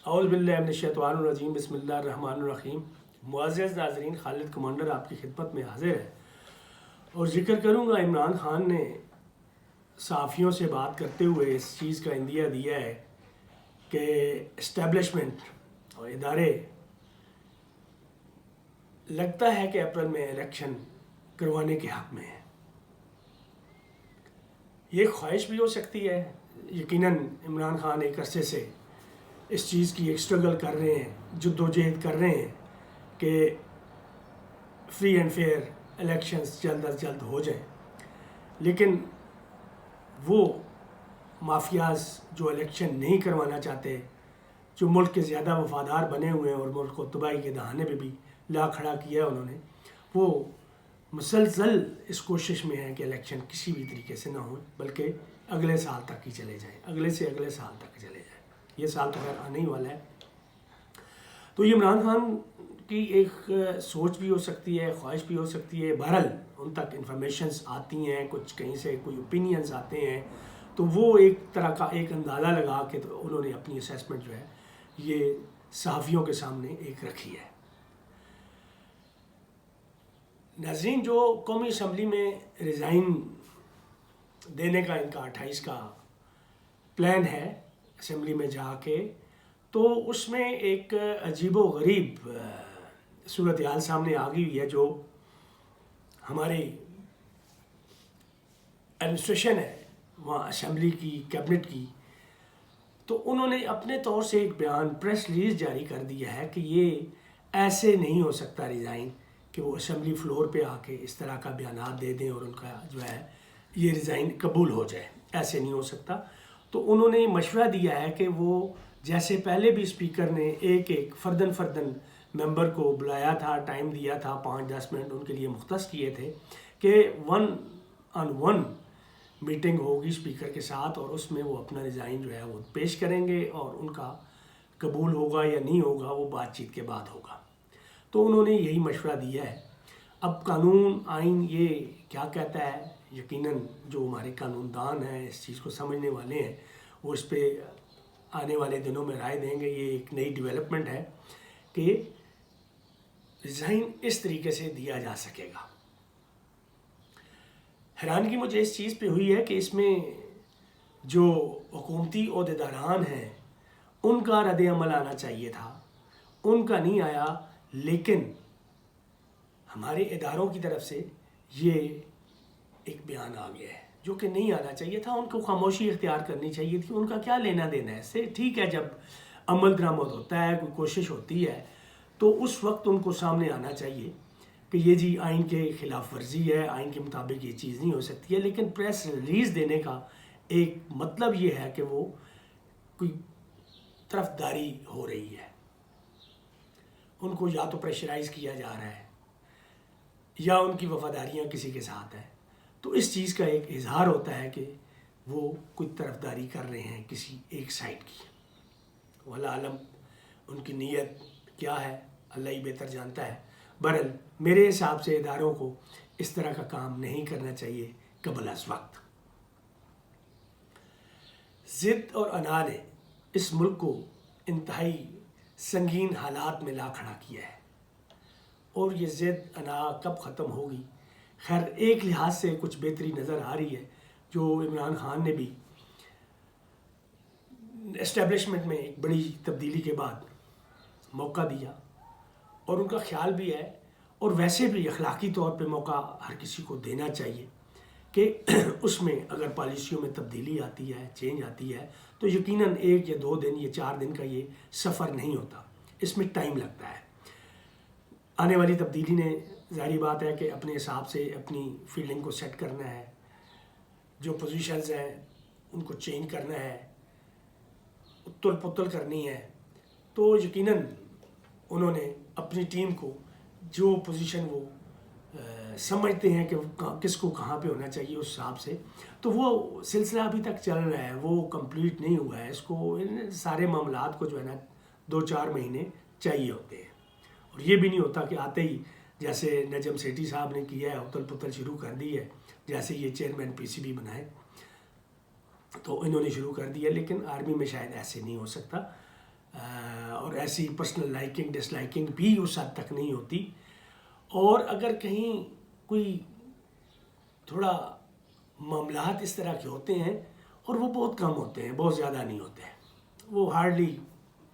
اعوذ باللہ من الشیطان الرجیم، بسم اللہ الرحمن الرحیم۔ معزز ناظرین، خالد کمانڈر آپ کی خدمت میں حاضر ہے اور ذکر کروں گا عمران خان نے صحافیوں سے بات کرتے ہوئے اس چیز کا اندیہ دیا ہے کہ اسٹیبلشمنٹ اور ادارے لگتا ہے کہ اپریل میں الیکشن کروانے کے حق میں ہیں۔ یہ خواہش بھی ہو سکتی ہے، یقیناً عمران خان ایک عرصے سے اس چیز کی ایک اسٹرگل کر رہے ہیں، جد و جہد کر رہے ہیں کہ فری اینڈ فیئر الیکشنز جلد از جلد ہو جائیں، لیکن وہ مافیاز جو الیکشن نہیں کروانا چاہتے، جو ملک کے زیادہ وفادار بنے ہوئے ہیں اور ملک کو تباہی کے دہانے پہ بھی لا کھڑا کیا ہے انہوں نے، وہ مسلسل اس کوشش میں ہے کہ الیکشن کسی بھی طریقے سے نہ ہو، بلکہ اگلے سال تک ہی چلے جائیں، اگلے سے اگلے سال تک چلے جائیں۔ یہ سال تو خیر آنے ہی والا ہے۔ تو یہ عمران خان کی ایک سوچ بھی ہو سکتی ہے، خواہش بھی ہو سکتی ہے۔ بہرحال ان تک انفارمیشنز آتی ہیں، کچھ کہیں سے کوئی اوپینینز آتے ہیں، تو وہ ایک طرح کا ایک اندازہ لگا کے تو انہوں نے اپنی اسیسمنٹ جو ہے یہ صحافیوں کے سامنے ایک رکھی ہے۔ ناظرین، جو قومی اسمبلی میں ریزائن دینے کا ان کا 28 کا پلان ہے اسمبلی میں جا کے، تو اس میں ایک عجیب و غریب صورتحال سامنے آ گئی ہے۔ جو ہماری ایڈمنسٹریشن ہے وہاں اسمبلی کی، کیبنٹ کی، تو انہوں نے اپنے طور سے ایک بیان، پریس ریلیز جاری کر دیا ہے کہ یہ ایسے نہیں ہو سکتا ریزائن کہ وہ اسمبلی فلور پہ آ کے اس طرح کا بیانات دے دیں اور ان کا جو ہے یہ ریزائن قبول ہو جائے، ایسے نہیں ہو سکتا۔ تو انہوں نے مشورہ دیا ہے کہ وہ جیسے پہلے بھی اسپیکر نے ایک فرداً ممبر کو بلایا تھا، ٹائم دیا تھا، 5-10 منٹ ان کے لیے مختص کیے تھے کہ 1-on-1 میٹنگ ہوگی اسپیکر کے ساتھ، اور اس میں وہ اپنا ریزائن جو ہے وہ پیش کریں گے، اور ان کا قبول ہوگا یا نہیں ہوگا وہ بات چیت کے بعد ہوگا۔ تو انہوں نے یہی مشورہ دیا ہے۔ اب قانون آئین یہ کیا کہتا ہے، یقیناً جو ہمارے قانون دان ہیں، اس چیز کو سمجھنے والے ہیں، وہ اس پہ آنے والے دنوں میں رائے دیں گے۔ یہ ایک نئی ڈیولپمنٹ ہے کہ ریزائن اس طریقے سے دیا جا سکے گا۔ حیرانگی مجھے اس چیز پہ ہوئی ہے کہ اس میں جو حکومتی عہدیداران ہیں ان کا رد عمل آنا چاہیے تھا، ان کا نہیں آیا، لیکن ہمارے اداروں کی طرف سے یہ ایک بیان آ گیا ہے جو کہ نہیں آنا چاہیے تھا۔ ان کو خاموشی اختیار کرنی چاہیے تھی، ان کا کیا لینا دینا ہے اس سے۔ ٹھیک ہے، جب عمل درآمد ہوتا ہے، کوئی کوشش ہوتی ہے، تو اس وقت ان کو سامنے آنا چاہیے کہ یہ جی آئین کے خلاف ورزی ہے، آئین کے مطابق یہ چیز نہیں ہو سکتی ہے۔ لیکن پریس ریلیز دینے کا ایک مطلب یہ ہے کہ وہ کوئی طرفداری ہو رہی ہے، ان کو یا تو پریشرائز کیا جا رہا ہے یا ان کی وفاداریاں کسی کے ساتھ ہیں، تو اس چیز کا ایک اظہار ہوتا ہے کہ وہ کوئی طرفداری کر رہے ہیں کسی ایک سائڈ کی۔ واللہ عالم ان کی نیت کیا ہے، اللہ ہی بہتر جانتا ہے۔ بہرحال میرے حساب سے اداروں کو اس طرح کا کام نہیں کرنا چاہیے قبل از وقت۔ ضد اور انا نے اس ملک کو انتہائی سنگین حالات میں لا کھڑا کیا ہے، اور یہ ضد انا کب ختم ہوگی؟ خیر، ایک لحاظ سے کچھ بہتری نظر آ رہی ہے، جو عمران خان نے بھی اسٹیبلشمنٹ میں ایک بڑی تبدیلی کے بعد موقع دیا، اور ان کا خیال بھی ہے، اور ویسے بھی اخلاقی طور پہ موقع ہر کسی کو دینا چاہیے کہ اس میں اگر پالیسیوں میں تبدیلی آتی ہے، چینج آتی ہے، تو یقیناً 1 یا 2 دن یا 4 دن کا یہ سفر نہیں ہوتا، اس میں ٹائم لگتا ہے۔ آنے والی تبدیلی نے ظاہری بات ہے کہ اپنے حساب سے اپنی فیلڈنگ کو سیٹ کرنا ہے، جو پوزیشنز ہیں ان کو چینج کرنا ہے، اتل پتل کرنی ہے۔ تو یقیناً انہوں نے اپنی ٹیم کو جو پوزیشن وہ سمجھتے ہیں کہ کس کو کہاں پہ ہونا چاہیے اس حساب سے، تو وہ سلسلہ ابھی تک چل رہا ہے، وہ کمپلیٹ نہیں ہوا ہے۔ اس کو سارے معاملات کو جو ہے نا 2-4 مہینے چاہیے ہوتے ہیں، اور یہ بھی نہیں ہوتا کہ آتے ہی جیسے نجم سیٹھی صاحب نے کیا ہے، اتل پتل شروع کر دی ہے، جیسے یہ چیئرمین پی سی بی بنائے تو انہوں نے شروع کر دیا، لیکن آرمی میں شاید ایسے نہیں ہو سکتا۔ ایسی پرسنل لائکنگ ڈس لائکنگ بھی اس حد تک نہیں ہوتی. اور اگر کہیں کوئی تھوڑا معاملات اس طرح کے ہوتے ہیں اور وہ بہت کم ہوتے ہیں, بہت زیادہ نہیں ہوتے ہیں, وہ ہارڈلی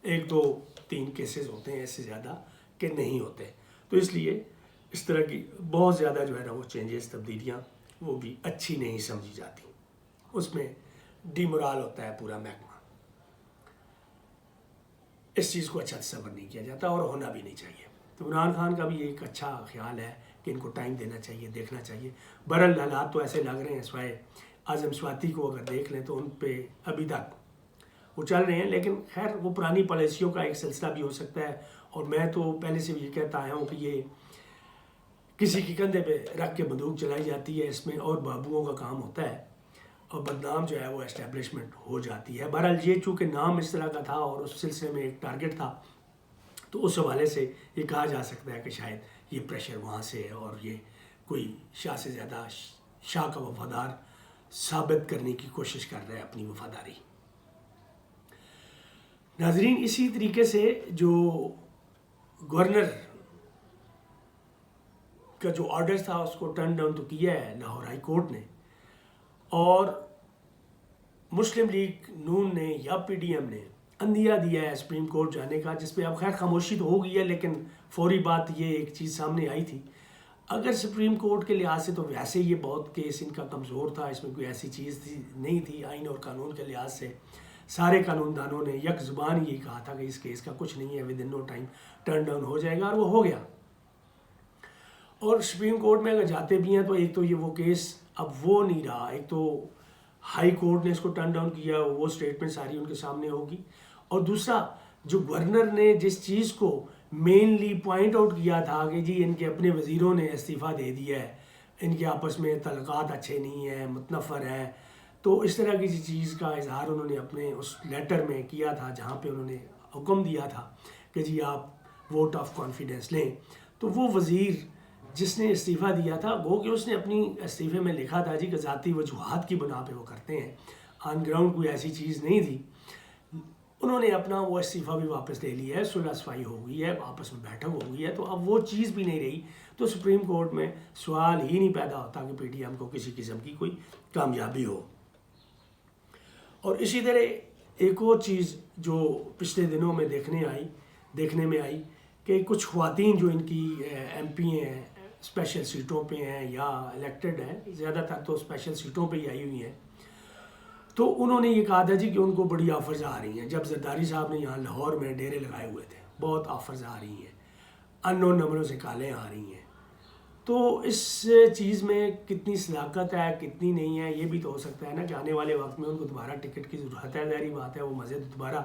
1 2 3 کیسز ہوتے ہیں, ایسے زیادہ کہ نہیں ہوتے. تو اس لیے اس طرح کی بہت زیادہ جو ہے نا وہ چینجز تبدیلیاں وہ بھی اچھی نہیں سمجھی جاتی, اس میں ڈی مورال ہوتا ہے پورا محکمہ. اس چیز کو اچھا تصور نہیں کیا جاتا اور ہونا بھی نہیں چاہیے. تو عمران خان کا بھی ایک اچھا خیال ہے کہ ان کو ٹائم دینا چاہیے, دیکھنا چاہیے. بہرحال حالات تو ایسے لگ رہے ہیں, سوائے اعظم سواتی کو اگر دیکھ لیں تو ان پہ ابھی تک وہ چل رہے ہیں, لیکن خیر وہ پرانی پالیسیوں کا ایک سلسلہ بھی ہو سکتا ہے. اور میں تو پہلے سے یہ کہتا آیا ہوں کہ یہ کسی کے کندھے پہ رکھ کے بندوق چلائی جاتی ہے, اس میں اور بابوؤں کا کام ہوتا ہے اور بدنام جو ہے وہ اسٹیبلشمنٹ ہو جاتی ہے. بہرحال یہ چونکہ نام اس طرح کا تھا اور اس سلسلے میں ایک ٹارگٹ تھا, تو اس حوالے سے یہ کہا جا سکتا ہے کہ شاید یہ پریشر وہاں سے ہے اور یہ کوئی شاہ سے زیادہ شاہ کا وفادار ثابت کرنے کی کوشش کر رہا ہے اپنی وفاداری. ناظرین, اسی طریقے سے جو گورنر کا جو آرڈر تھا اس کو ٹرن ڈاؤن تو کیا ہے لاہور ہائی کورٹ نے, اور مسلم لیگ نون نے یا پی ڈی ایم نے اندیہ دیا ہے سپریم کورٹ جانے کا, جس پہ اب خیر خاموشی تو ہو گئی ہے, لیکن فوری بات یہ ایک چیز سامنے آئی تھی. اگر سپریم کورٹ کے لحاظ سے تو ویسے یہ بہت کیس ان کا کمزور تھا, اس میں کوئی ایسی چیز نہیں تھی. آئین اور قانون کے لحاظ سے سارے قانون دانوں نے یک زبان یہی کہا تھا کہ اس کیس کا کچھ نہیں ہے, within no time turn down ہو جائے گا, اور وہ ہو گیا. اور سپریم کورٹ میں اگر جاتے بھی ہیں تو ایک تو یہ وہ کیس اب وہ نہیں رہا, ایک تو ہائی کورٹ نے اس کو ٹرن ڈاؤن کیا, وہ اسٹیٹمنٹ ساری ان کے سامنے ہوگی. اور دوسرا جو گورنر نے جس چیز کو مینلی پوائنٹ آؤٹ کیا تھا کہ جی ان کے اپنے وزیروں نے استعفیٰ دے دیا ہے, ان کے آپس میں تعلقات اچھے نہیں ہیں, متنفر ہیں, تو اس طرح کی چیز کا اظہار انہوں نے اپنے اس لیٹر میں کیا تھا جہاں پہ انہوں نے حکم دیا تھا کہ جی آپ ووٹ آف کانفیڈنس لیں. تو وہ وزیر جس نے استعفیٰ دیا تھا وہ کہ اس نے اپنی استعفے میں لکھا تھا جی کہ ذاتی وجوہات کی بنا پہ وہ کرتے ہیں, آن گراؤنڈ کوئی ایسی چیز نہیں تھی. انہوں نے اپنا وہ استعفیٰ بھی واپس لے لیا ہے, صلح صفائی ہو گئی ہے, آپس میں بیٹھک ہو گئی ہے, تو اب وہ چیز بھی نہیں رہی. تو سپریم کورٹ میں سوال ہی نہیں پیدا ہوتا کہ پی ٹی ایم کو کسی قسم کی کوئی کامیابی ہو. اور اسی طرح ایک اور چیز جو پچھلے دنوں میں دیکھنے میں آئی کہ کچھ خواتین جو ان کی ایم پی ہیں, اسپیشل سیٹوں پہ ہیں یا الیکٹڈ ہیں, زیادہ تر تو اسپیشل سیٹوں پہ ہی آئی ہوئی ہیں, تو انہوں نے یہ کہا تھا جی کہ ان کو بڑی آفرز آ رہی ہیں. جب زرداری صاحب نے یہاں لاہور میں ڈیرے لگائے ہوئے تھے, بہت آفرز آ رہی ہیں, ان نون نمبروں سے کالیں آ رہی ہیں. تو اس چیز میں کتنی صداقت ہے کتنی نہیں ہے, یہ بھی تو ہو سکتا ہے نا کہ آنے والے وقت میں ان کو دوبارہ ٹکٹ کی ضرورت ہے, ظاہری بات ہے, وہ مزے دوبارہ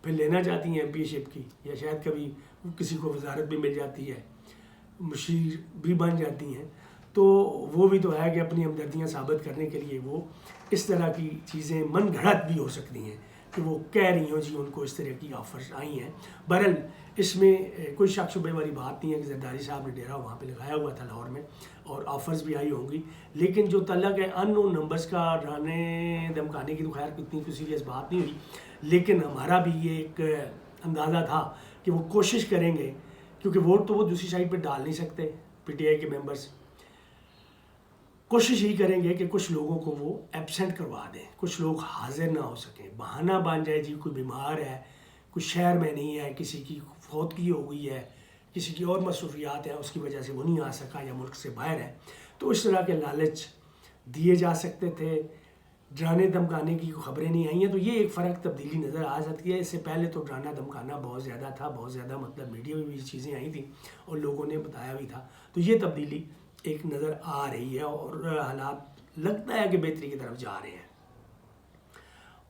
پھر لینا چاہتی ہیں ایم پی شپ کی, یا شاید کبھی کسی کو وزارت بھی مل جاتی ہے, مشیر بھی بن جاتی ہیں. تو وہ بھی تو ہے کہ اپنی ہمدردیاں ثابت کرنے کے لیے وہ اس طرح کی چیزیں من گھڑت بھی ہو سکتی ہیں کہ وہ کہہ رہی ہوں جی ان کو اس طرح کی آفرز آئی ہیں. بہرحال اس میں کوئی شک شبے والی بات نہیں ہے کہ زرداری صاحب نے ڈیرا وہاں پہ لگایا ہوا تھا لاہور میں, اور آفرز بھی آئی ہوں گی. لیکن جو تعلق ہے ان نون نمبرز کا ڈرانے دھمکانے کی, تو خیر اتنی کوئی سیریس بات نہیں ہوئی, لیکن ہمارا بھی یہ ایک اندازہ تھا کہ وہ کوشش کریں گے, کیونکہ ووٹ تو وہ دوسری سائڈ پہ ڈال نہیں سکتے پی ٹی آئی کے ممبرز, کوشش یہی کریں گے کہ کچھ لوگوں کو وہ ایبسینٹ کروا دیں, کچھ لوگ حاضر نہ ہو سکیں, بہانہ بن جائے جی کوئی بیمار ہے, کوئی شہر میں نہیں ہے, کسی کی فوتگی ہو گئی ہے, کسی کی اور مصروفیات ہیں, اس کی وجہ سے وہ نہیں آ سکا یا ملک سے باہر ہے. تو اس طرح کے لالچ دیے جا سکتے تھے, ڈرانے دھمکانے کی خبریں نہیں آئی ہیں. تو یہ ایک فرق تبدیلی نظر آ سکتی ہے. اس سے پہلے تو ڈرانا دھمکانا بہت زیادہ تھا, بہت زیادہ مطلب میڈیا میں بھی چیزیں آئی تھیں اور لوگوں نے بتایا بھی تھا. تو یہ تبدیلی ایک نظر آ رہی ہے اور حالات لگتا ہے کہ بہتری کی طرف جا رہے ہیں.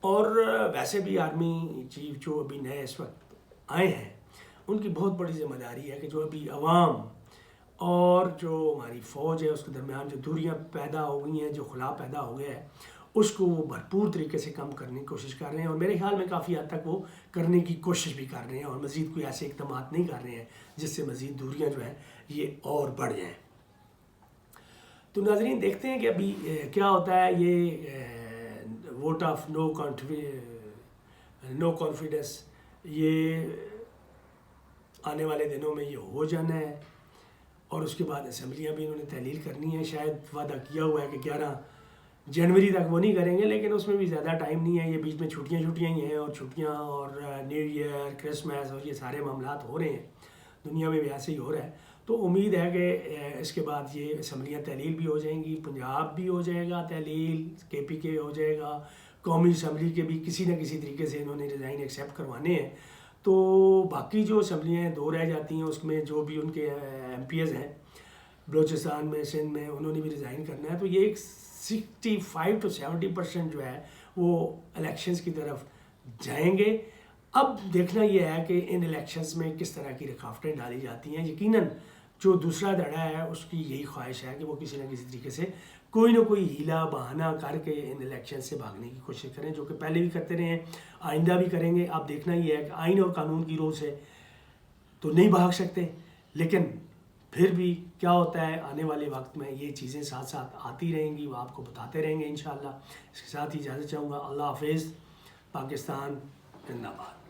اور ویسے بھی آرمی چیف جو ابھی نئے اس وقت آئے ہیں, ان کی بہت بڑی ذمہ داری ہے کہ جو ابھی عوام اور جو ہماری فوج ہے اس کے درمیان جو دوریاں پیدا ہو گئی ہیں, جو خلا پیدا ہو گیا ہے, اس کو وہ بھرپور طریقے سے کم کرنے کی کوشش کر رہے ہیں. اور میرے خیال میں کافی حد تک وہ کرنے کی کوشش بھی کر رہے ہیں, اور مزید کوئی ایسے اقدامات نہیں کر رہے ہیں جس سے مزید دوریاں جو ہیں یہ اور بڑھ جائیں. تو ناظرین دیکھتے ہیں کہ ابھی کیا ہوتا ہے. یہ ووٹ آف نو کانفیڈنس یہ آنے والے دنوں میں یہ ہو جانا ہے، اور اس کے بعد اسمبلیاں بھی انہوں نے تحلیل کرنی ہے. شاید وعدہ کیا ہوا ہے کہ 11 جنوری تک وہ نہیں کریں گے، لیکن اس میں بھی زیادہ ٹائم نہیں ہے. یہ بیچ میں چھٹیاں ہی ہیں، اور چھٹیاں اور نیو ایئر، کرسمس اور یہ سارے معاملات ہو رہے ہیں، دنیا میں بھی ایسے ہی ہو رہا ہے. تو امید ہے کہ اس کے بعد یہ اسمبلیاں تحلیل بھی ہو جائیں گی. پنجاب بھی ہو جائے گا تحلیل، KPK ہو جائے گا، قومی اسمبلی کے بھی کسی نہ کسی طریقے سے انہوں نے ریزائن ایکسیپٹ کروانے ہیں. تو باقی جو اسمبلیاں 2 رہ جاتی ہیں، اس میں جو بھی ان کے MPs ہیں بلوچستان میں، سندھ میں، انہوں نے بھی ریزائن کرنا ہے. تو یہ ایک 65 to 70% جو ہے وہ الیکشنز کی طرف جائیں گے. اب دیکھنا یہ ہے کہ ان الیکشنز میں کس طرح کی رکاوٹیں ڈالی جاتی ہیں. یقیناً جو دوسرا دھڑا ہے اس کی یہی خواہش ہے کہ وہ کسی نہ کسی طریقے سے کوئی نہ کوئی ہیلا بہانہ کر کے ان الیکشن سے بھاگنے کی کوشش کریں، جو کہ پہلے بھی کرتے رہے ہیں، آئندہ بھی کریں گے. اب دیکھنا یہ ہے کہ آئین اور قانون کی روح سے تو نہیں بھاگ سکتے، لیکن پھر بھی کیا ہوتا ہے آنے والے وقت میں یہ چیزیں ساتھ ساتھ آتی رہیں گی، وہ آپ کو بتاتے رہیں گے انشاءاللہ. اس کے ساتھ ہی اجازت چاہوں گا. اللہ حافظ. پاکستان زندہ باد.